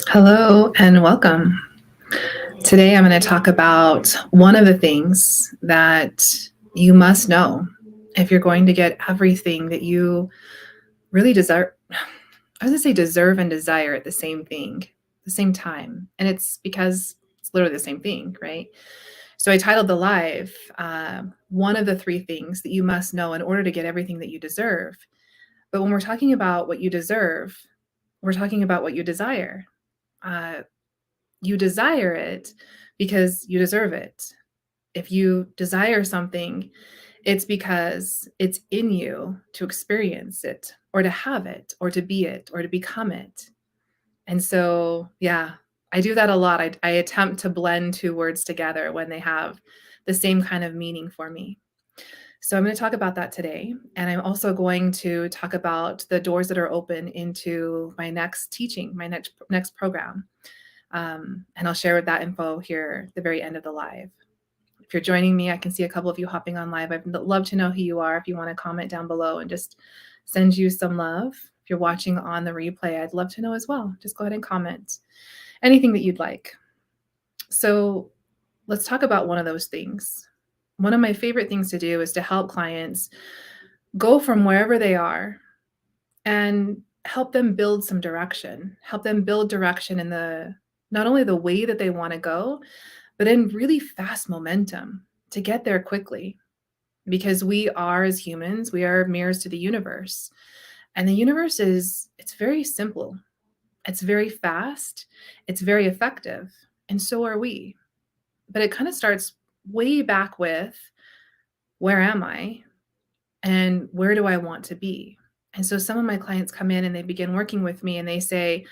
Hello and welcome. Today I'm going to talk about one of the things that you must know if you're going to get everything that you really desire. I was going to say deserve and desire at the same time. And it's because it's literally the same thing, right? So I titled the live, one of the three things that you must know in order to get everything that you deserve. But when we're talking about what you deserve, we're talking about what you desire. Uh, you desire it because you deserve it. If you desire something, it's because it's in you to experience it or to have it or to be it or to become it. And so, yeah, I do that a lot. I attempt to blend two words together when they have the same kind of meaning for me. So I'm going to talk about that today. And I'm also going to talk about the doors that are open into my next teaching, my next program. And I'll share that info here at the very end of the live. If you're joining me, I can see a couple of you hopping on live. I'd love to know who you are. If you want to comment down below and just send you some love. If you're watching on the replay, I'd love to know as well. Just go ahead and comment anything that you'd like. So let's talk about one of those things. One of my favorite things to do is to help clients go from wherever they are and help them build some direction, help them build direction in the not only the way that they want to go, but in really fast momentum to get there quickly. Because we are, as humans, we are mirrors to the universe. And the universe it's very simple. It's very fast. It's very effective. And so are we. But it kind of starts way back with where am I and where do I want to be? And so some of my clients come in and they begin working with me and they say,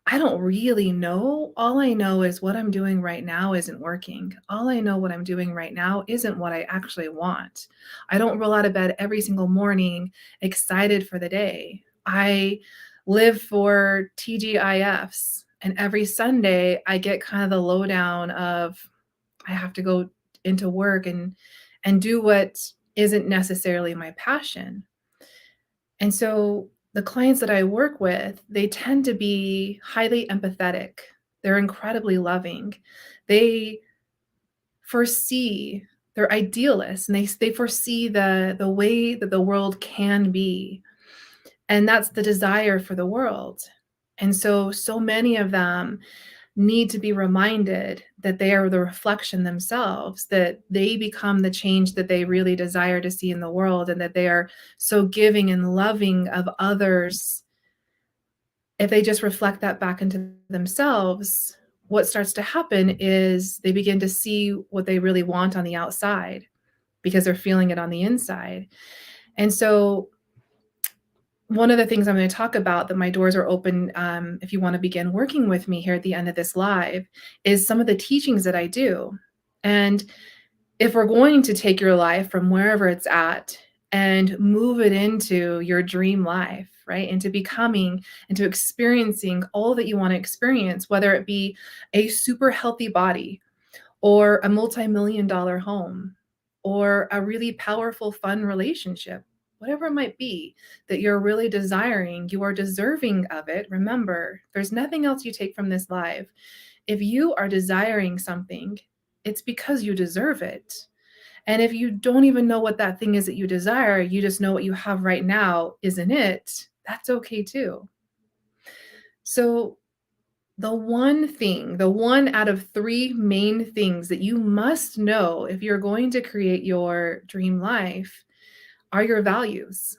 I don't really know. All I know is what I'm doing right now isn't working. All I know what I'm doing right now isn't what I actually want. I don't roll out of bed every single morning excited for the day. I live for TGIFs. And every Sunday, I get kind of the lowdown of I have to go into work and do what isn't necessarily my passion. And so the clients that I work with, they tend to be highly empathetic. They're incredibly loving. They foresee, they're idealists and they foresee the way that the world can be. And that's the desire for the world. And so many of them need to be reminded that they are the reflection themselves, that they become the change that they really desire to see in the world, and that they are so giving and loving of others. If they just reflect that back into themselves, what starts to happen is they begin to see what they really want on the outside because they're feeling it on the inside. And so one of the things I'm going to talk about that my doors are open if you want to begin working with me here at the end of this live is some of the teachings that I do. And if we're going to take your life from wherever it's at and move it into your dream life, right? Into becoming, into experiencing all that you want to experience, whether it be a super healthy body or a multi-million-dollar home or a really powerful, fun relationship, whatever it might be that you're really desiring, you are deserving of it. Remember, there's nothing else you take from this life. If you are desiring something, it's because you deserve it. And if you don't even know what that thing is that you desire, you just know what you have right now isn't it, that's okay too. So the one out of three main things that you must know if you're going to create your dream life are your values.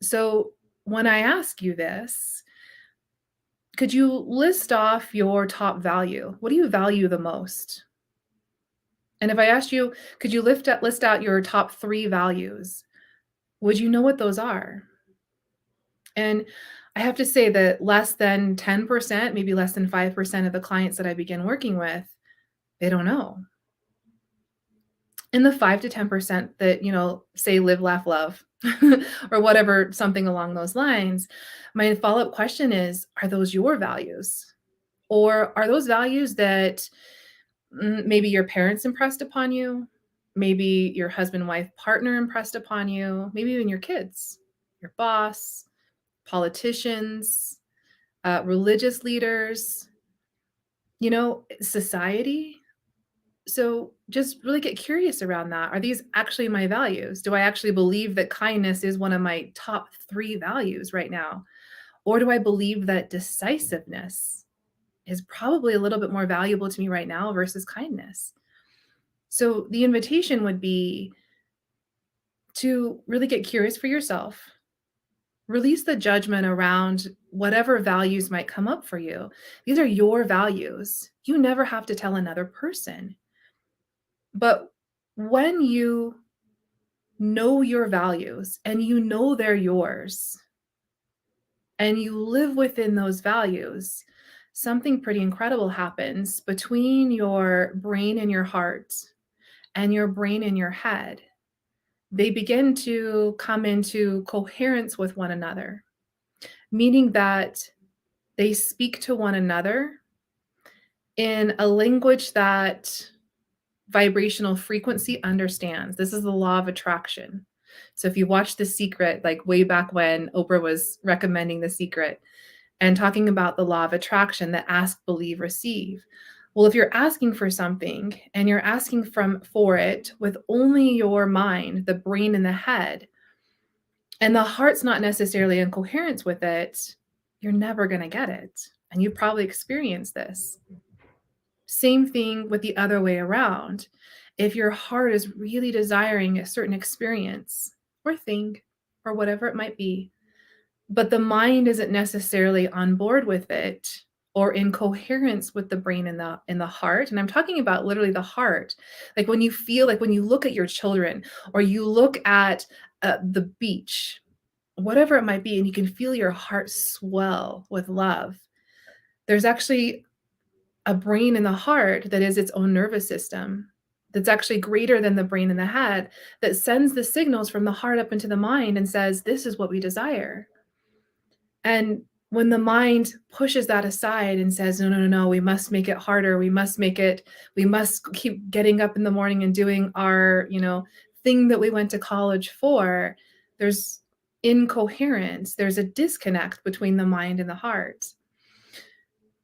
So when I ask you this, could you list off your top value? What do you value the most? And if I asked you, could you list out your top three values? Would you know what those are? And I have to say that less than 10%, maybe less than 5% of the clients that I begin working with, they don't know. In the 5 to 10% that, say live, laugh, love, or whatever, something along those lines, my follow-up question is, are those your values? Or are those values that maybe your parents impressed upon you? Maybe your husband, wife, partner impressed upon you? Maybe even your kids, your boss, politicians, religious leaders, society. So just really get curious around that. Are these actually my values? Do I actually believe that kindness is one of my top three values right now? Or do I believe that decisiveness is probably a little bit more valuable to me right now versus kindness? So the invitation would be to really get curious for yourself, release the judgment around whatever values might come up for you. These are your values. You never have to tell another person. But when you know your values and you know they're yours and you live within those values, something pretty incredible happens between your brain and your heart and your brain and your head. They begin to come into coherence with one another, meaning that they speak to one another in a language that vibrational frequency understands. This is the law of attraction. So if you watch The Secret, like way back when Oprah was recommending The Secret and talking about the law of attraction, that ask, believe, receive. Well, if you're asking for something and you're asking for it with only your mind, the brain and the head, and the heart's not necessarily in coherence with it, you're never going to get it. And you've probably experienced this. Same thing with the other way around. If your heart is really desiring a certain experience or thing or whatever it might be, but the mind isn't necessarily on board with it or in coherence with the brain and the heart, and I'm talking about literally the heart, like when you feel, like when you look at your children or you look at the beach, whatever it might be, and you can feel your heart swell with love, there's actually a brain in the heart that is its own nervous system that's actually greater than the brain in the head, that sends the signals from the heart up into the mind and says, this is what we desire. And when the mind pushes that aside and says, no, no, no, no, we must make it harder. We must keep getting up in the morning and doing our, thing that we went to college for, there's incoherence. There's a disconnect between the mind and the heart.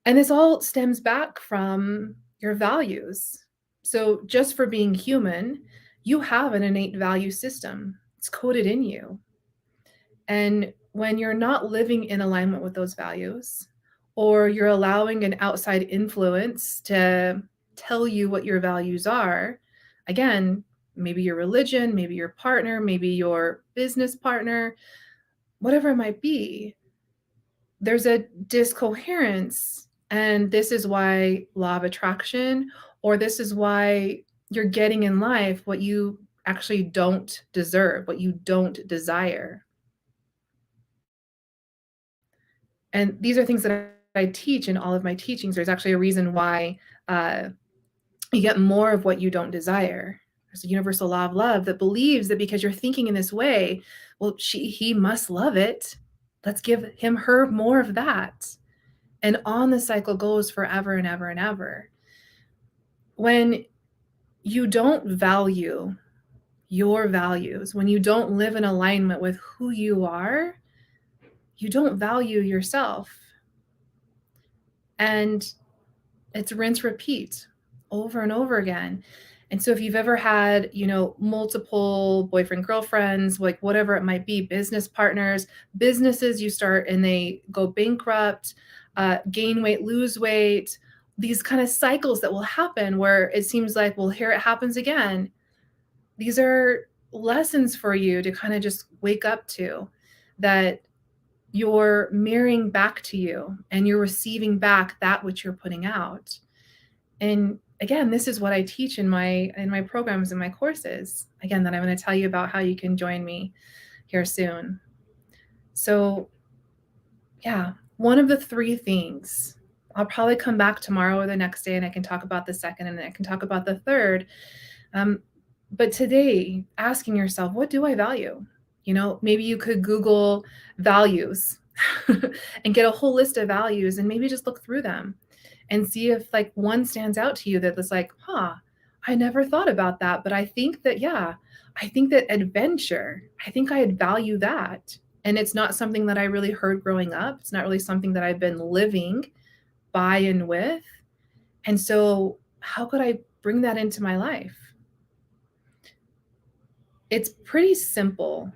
And this all stems back from your values. So just for being human, you have an innate value system. It's coded in you. And when you're not living in alignment with those values, or you're allowing an outside influence to tell you what your values are, again, maybe your religion, maybe your partner, maybe your business partner, whatever it might be, there's a discoherence. And this is why law of attraction, or this is why you're getting in life what you actually don't deserve, what you don't desire. And these are things that I teach in all of my teachings. There's actually a reason why you get more of what you don't desire. There's a universal law of love that believes that because you're thinking in this way, well, he must love it. Let's give him, her more of that. And on the cycle goes forever and ever and ever. When you don't value your values, when you don't live in alignment with who you are, you don't value yourself. And it's rinse, repeat over and over again. And so if you've ever had, multiple boyfriend, girlfriends, like whatever it might be, business partners, businesses, you start and they go bankrupt, gain weight, lose weight, these kind of cycles that will happen where it seems like, well, here it happens again. These are lessons for you to kind of just wake up to, that you're mirroring back to you and you're receiving back that which you're putting out. And again, this is what I teach in my programs and my courses, again, that I'm going to tell you about how you can join me here soon. So yeah, one of the three things, I'll probably come back tomorrow or the next day and I can talk about the second and I can talk about the third. But today, asking yourself, what do I value? Maybe you could Google values and get a whole list of values and maybe just look through them and see if like one stands out to you that was like, I never thought about that. But I think that, I think that adventure, I think I'd value that. And it's not something that I really heard growing up. It's not really something that I've been living by and with. And so, how could I bring that into my life? It's pretty simple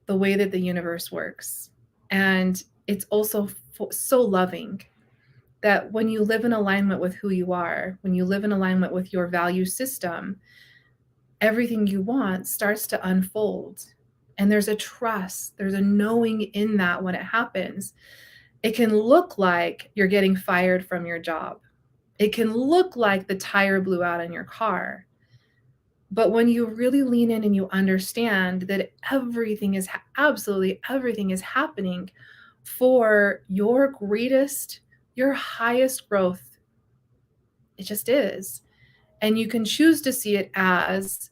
the way that the universe works. And it's also so loving that when you live in alignment with who you are, when you live in alignment with your value system, everything you want starts to unfold. And there's a trust, there's a knowing in that when it happens. It can look like you're getting fired from your job. It can look like the tire blew out in your car. But when you really lean in and you understand that everything is absolutely everything is happening for your greatest, your highest growth, it just is. And you can choose to see it as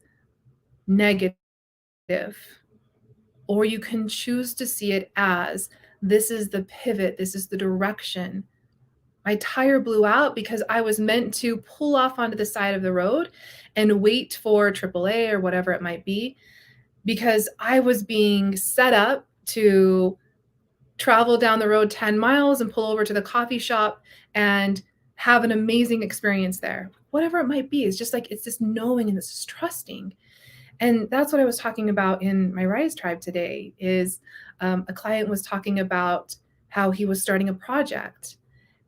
negative, or you can choose to see it as this is the pivot, this is the direction. My tire blew out because I was meant to pull off onto the side of the road and wait for AAA or whatever it might be, because I was being set up to travel down the road 10 miles and pull over to the coffee shop and have an amazing experience there. Whatever it might be, it's just like it's this knowing and this trusting. And that's what I was talking about in my Rise Tribe today is a client was talking about how he was starting a project.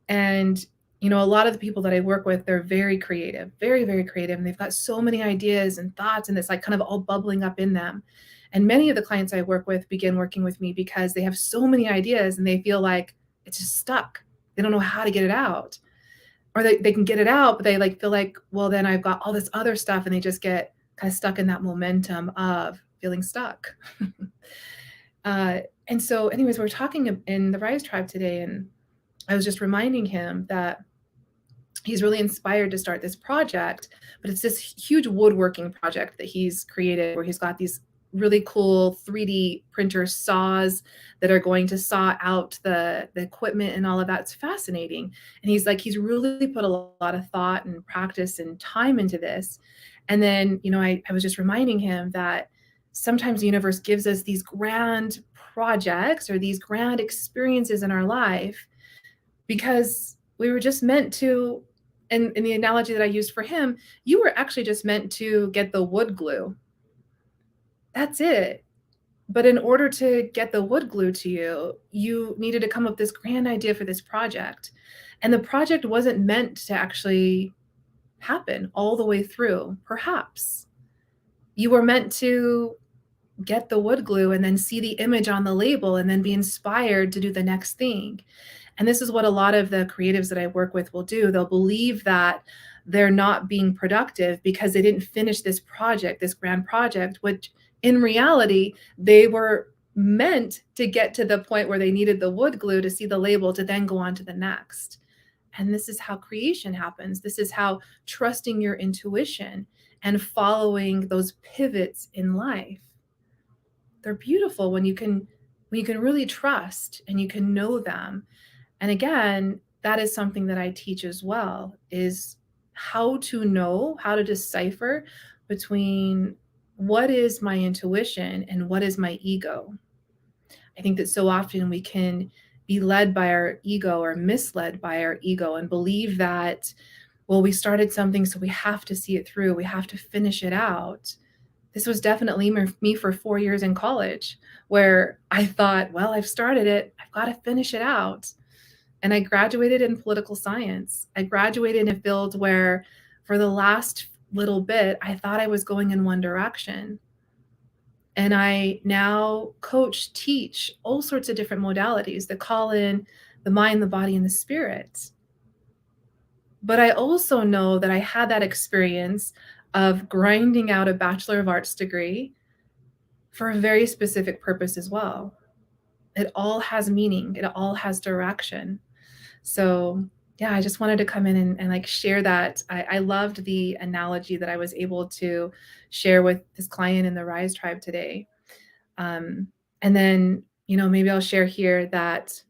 And, a lot of the people that I work with, they're very creative, very, very creative. And they've got so many ideas and thoughts, and it's like kind of all bubbling up in them. And many of the clients I work with begin working with me because they have so many ideas and they feel like it's just stuck. They don't know how to get it out. Or they can get it out, but they like feel like, well, then I've got all this other stuff, and they just get kind of stuck in that momentum of feeling stuck. And so, anyways, we're talking in the Rise Tribe today, and I was just reminding him that he's really inspired to start this project, but it's this huge woodworking project that he's created where he's got these really cool 3D printer saws that are going to saw out the equipment and all of that. It's fascinating. And he's really put a lot of thought and practice and time into this. And then, I was just reminding him that sometimes the universe gives us these grand projects or these grand experiences in our life because we were just meant to, and in the analogy that I used for him, you were actually just meant to get the wood glue. That's it. But in order to get the wood glue to you, you needed to come up with this grand idea for this project. And the project wasn't meant to actually happen all the way through, perhaps. You were meant to get the wood glue and then see the image on the label and then be inspired to do the next thing. And this is what a lot of the creatives that I work with will do. They'll believe that they're not being productive because they didn't finish this project, this grand project, which in reality, they were meant to get to the point where they needed the wood glue to see the label to then go on to the next. And this is how creation happens. This is how trusting your intuition and following those pivots in life. They're beautiful when you can really trust and you can know them. And again, that is something that I teach as well, is how to know, how to decipher between what is my intuition and what is my ego. I think that so often we can be led by our ego or misled by our ego and believe that, well, we started something, so we have to see it through, we have to finish it out. This was definitely me for 4 years in college, where I thought, well, I've started it, I've got to finish it out. And I graduated in political science. I graduated in a field where for the last little bit, I thought I was going in one direction. And I now coach, teach all sorts of different modalities that call in the mind, the body, and the spirit. But I also know that I had that experience of grinding out a Bachelor of Arts degree for a very specific purpose as well. It all has meaning, it all has direction. So, yeah, I just wanted to come in and like share that. I loved the analogy that I was able to share with this client in the Rise Tribe today. And then, maybe I'll share here that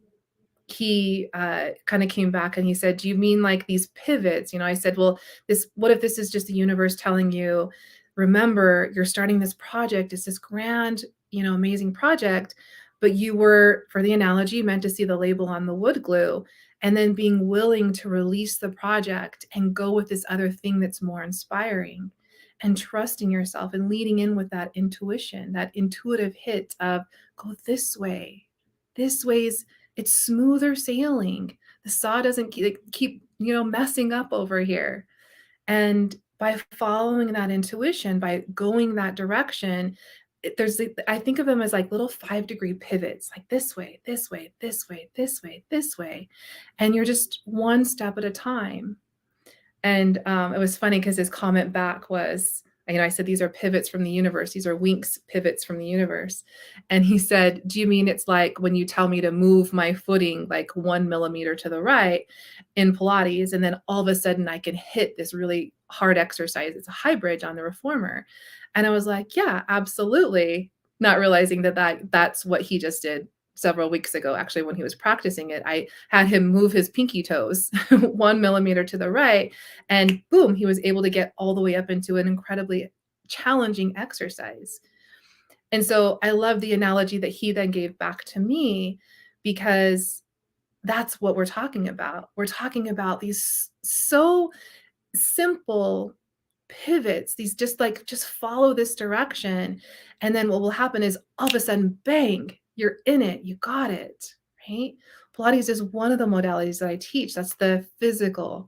he kind of came back and he said, "Do you mean like these pivots?" I said, "Well, what if this is just the universe telling you, remember, you're starting this project. It's this grand, amazing project, but you were, for the analogy, meant to see the label on the wood glue and then being willing to release the project and go with this other thing that's more inspiring and trusting yourself and leading in with that intuition, that intuitive hit of go this way. This way's it's smoother sailing. The saw doesn't keep messing up over here. And by following that intuition, by going that direction, I think of them as like little 5-degree pivots, like this way, this way, this way, this way, this way. And you're just one step at a time. And, it was funny because his comment back was, I said, "These are pivots from the universe. These are Winx pivots from the universe." And he said, "Do you mean it's like when you tell me to move my footing like 1 millimeter to the right in Pilates, and then all of a sudden I can hit this really hard exercise. It's a high bridge on the reformer." And I was like, "Yeah, absolutely." Not realizing that's what he just did several weeks ago, actually, when he was practicing it. I had him move his pinky toes 1 millimeter to the right, and boom, he was able to get all the way up into an incredibly challenging exercise. And so I love the analogy that he then gave back to me because that's what we're talking about. We're talking about these so simple pivots, these just follow this direction. And then what will happen is all of a sudden, bang, you're in it, you got it, right? Pilates is one of the modalities that I teach. That's the physical.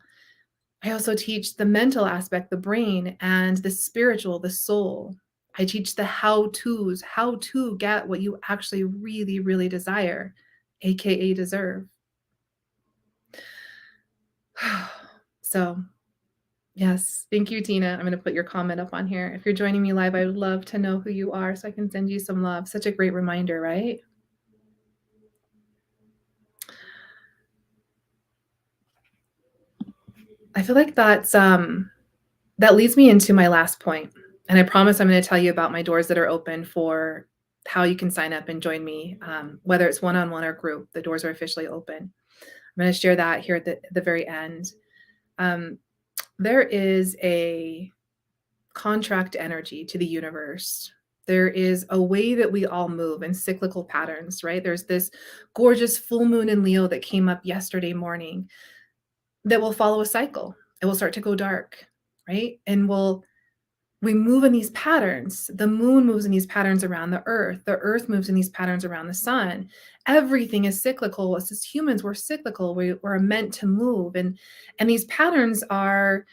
I also teach the mental aspect, the brain, and the spiritual, the soul. I teach the how to's, how to get what you actually really, really desire, AKA deserve. So, yes, thank you, Tina. I'm going to put your comment up on here. If you're joining me live, I would love to know who you are so I can send you some love. Such a great reminder, right? I feel like that leads me into my last point. And I promise I'm going to tell you about my doors that are open for how you can sign up and join me, whether it's one-on-one or group. The doors are officially open. I'm going to share that here at the very end. Um, there is a contract energy to the universe. There is a way that we all move in cyclical patterns, right? There's this gorgeous full moon in Leo that came up yesterday morning that will follow a cycle. It will start to go dark, right? And we move in these patterns. The moon moves in these patterns around the earth. The earth moves in these patterns around the sun. Everything is cyclical. Us as humans, we're cyclical. We're meant to move. And these patterns are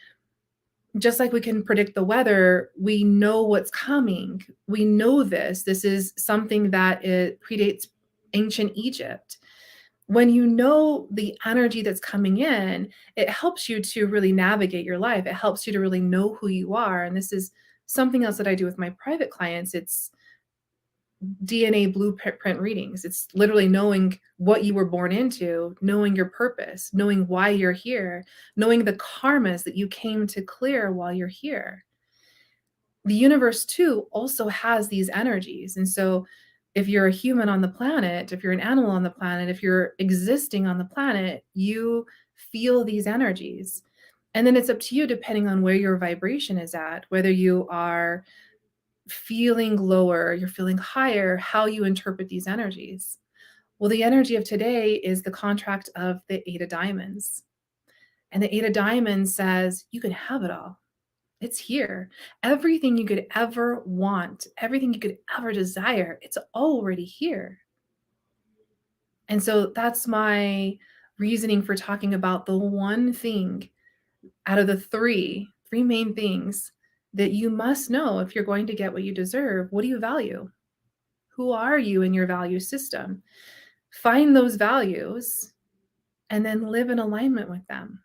just like we can predict the weather, we know what's coming. We know this. This is something that it predates ancient Egypt. When you know the energy that's coming in, it helps you to really navigate your life. It helps you to really know who you are. And this is something else that I do with my private clients. It's DNA blueprint readings. It's literally knowing what you were born into, knowing your purpose, knowing why you're here, knowing the karmas that you came to clear while you're here. The universe too also has these energies. And so if you're a human on the planet, if you're an animal on the planet, if you're existing on the planet, you feel these energies. And then it's up to you, depending on where your vibration is at, whether you are feeling lower, you're feeling higher, how you interpret these energies. Well, the energy of today is the contract of the Eight of Diamonds. And the Eight of Diamonds says, you can have it all. It's here. Everything you could ever want, everything you could ever desire, it's already here. And so that's my reasoning for talking about the one thing out of the three main things that you must know if you're going to get what you deserve. What do you value? Who are you in your value system? Find those values and then live in alignment with them.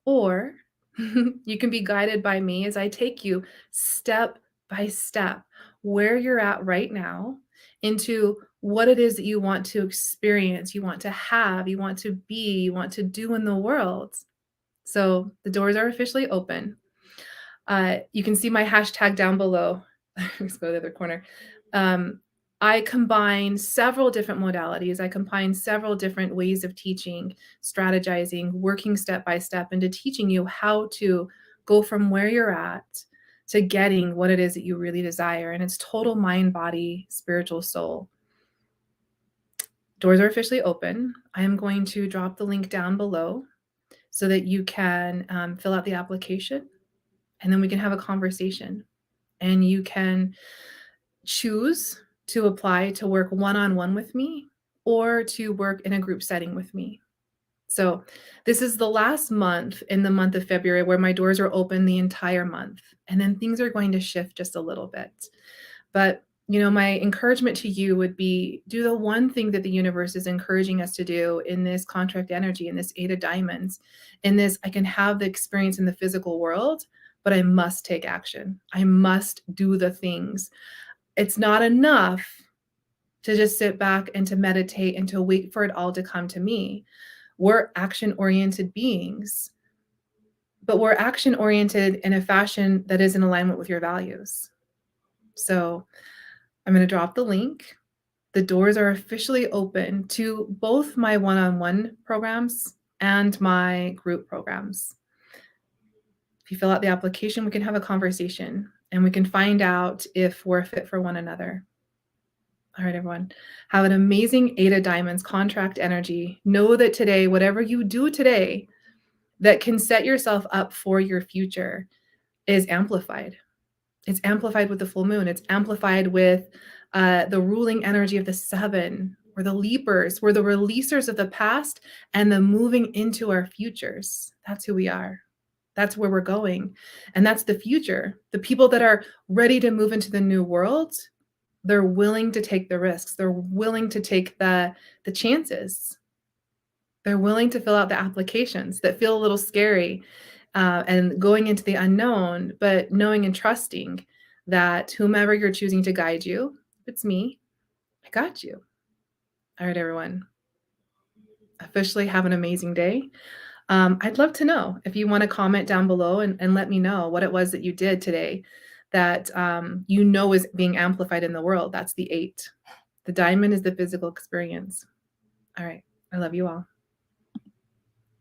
Or you can be guided by me as I take you step by step where you're at right now into what it is that you want to experience, you want to have, you want to be, you want to do in the world. So the doors are officially open. You can see my hashtag down below. Let's go to the other corner. I combine several different modalities. I combine several different ways of teaching, strategizing, working step by step into teaching you how to go from where you're at to getting what it is that you really desire. And it's total mind, body, spiritual, soul. Doors are officially open. I am going to drop the link down below so that you can fill out the application, and then we can have a conversation. And you can choose to apply to work one-on-one with me or to work in a group setting with me. So this is the last month in the month of February where my doors are open the entire month, and then things are going to shift just a little bit. But, my encouragement to you would be do the one thing that the universe is encouraging us to do in this contract energy, in this Eight of Diamonds, in this I can have the experience in the physical world, but I must take action. I must do the things. It's not enough to just sit back and to meditate and to wait for it all to come to me. We're action-oriented beings, but we're action-oriented in a fashion that is in alignment with your values. So I'm going to drop the link. The doors are officially open to both my one-on-one programs and my group programs. If you fill out the application, we can have a conversation and we can find out if we're fit for one another. All right, everyone. Have an amazing Eight of Diamonds contract energy. Know that today, whatever you do today that can set yourself up for your future is amplified. It's amplified with the full moon. It's amplified with the ruling energy of the seven. We're the leapers. We're the releasers of the past and the moving into our futures. That's who we are. That's where we're going. And that's the future. The people that are ready to move into the new world, they're willing to take the risks. They're willing to take the chances. They're willing to fill out the applications that feel a little scary and going into the unknown, but knowing and trusting that whomever you're choosing to guide you, if it's me, I got you. All right, everyone. Officially have an amazing day. I'd love to know if you want to comment down below and let me know what it was that you did today that is being amplified in the world. That's the 8. The diamond is the physical experience. All right. I love you all.